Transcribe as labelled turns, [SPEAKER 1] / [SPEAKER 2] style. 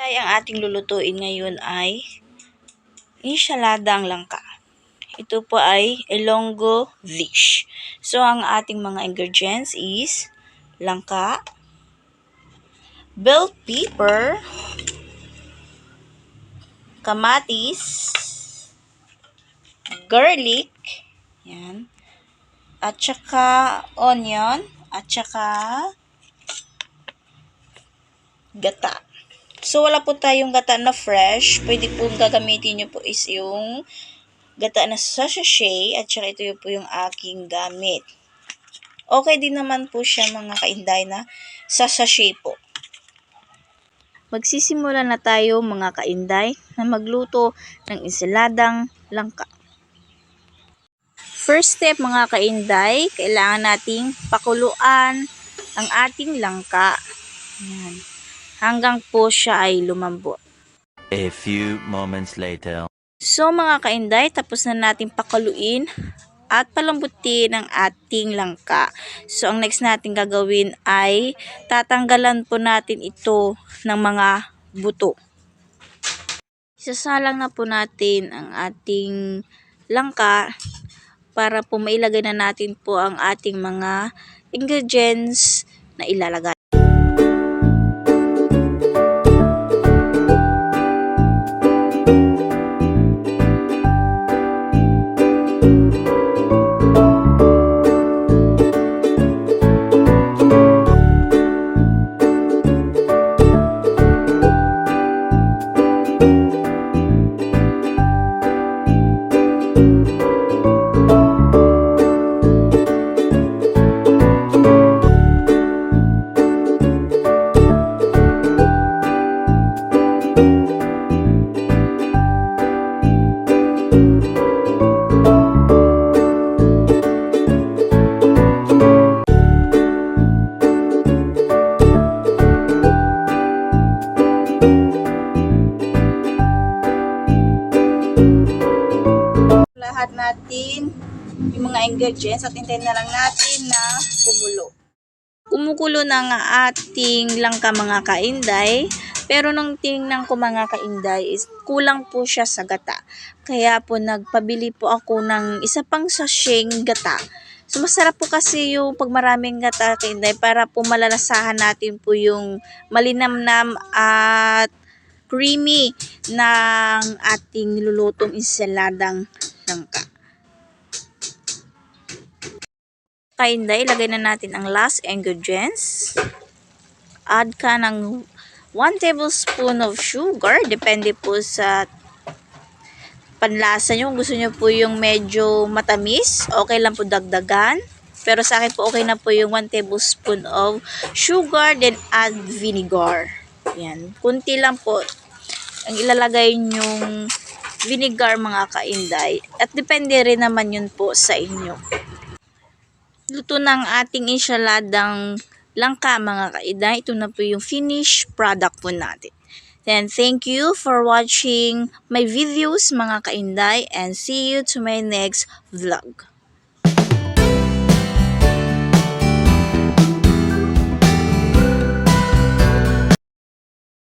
[SPEAKER 1] Ay, ang ating lulutuin ngayon ay ensaladang langka. Ito po ay Ilonggo dish. So, ang ating mga ingredients is langka, bell pepper, kamatis, garlic, yan, at saka onion, at saka gata. So, wala po tayong gata na fresh. Pwede po gagamitin nyo po is yung gata na sa sachet at saka ito po yung aking gamit. Okay din naman po siya mga kainday na sa sachet po. Magsisimula na tayo mga kainday na magluto ng ensaladang langka. First step mga kainday, kailangan nating pakuluan ang ating langka. Yan. Hanggang po siya ay lumambot.
[SPEAKER 2] A few moments later.
[SPEAKER 1] So mga kainday, tapos na natin pakuluin at palambutin ang ating langka. So ang next natin gagawin ay tatanggalan po natin ito ng mga buto. Isasalang na po natin ang ating langka para po mailagay na natin po ang ating mga ingredients na ilalagay. Lahat natin yung mga ingredients at hintayin na lang natin na kumulo. Kumukulo na nga ating langka mga kainday, pero nung tingnan ko mga kainday is kulang po siya sa gata. Kaya po nagpabili po ako ng isa pang sachet gata. So masarap po kasi yung pag maraming gata kainday para po malalasahan natin po yung malinamnam at creamy ng ating nilulutong ensaladang langka. Kainday, ilagay na natin ang last ingredients. Add ka ng 1 tablespoon of sugar. Depende po sa panlasa nyo. Kung gusto nyo po yung medyo matamis, okay lang po dagdagan. Pero sa akin po okay na po yung 1 tablespoon of sugar. Then add vinegar. Yan. Kunti lang po ang ilalagay nyong vinegar mga kainday. At depende rin naman yun po sa inyo. Luto ng ating ensaladang langka mga kainday. Ito na po yung finished product po natin. Then thank you for watching my videos mga kainday and see you to my next vlog.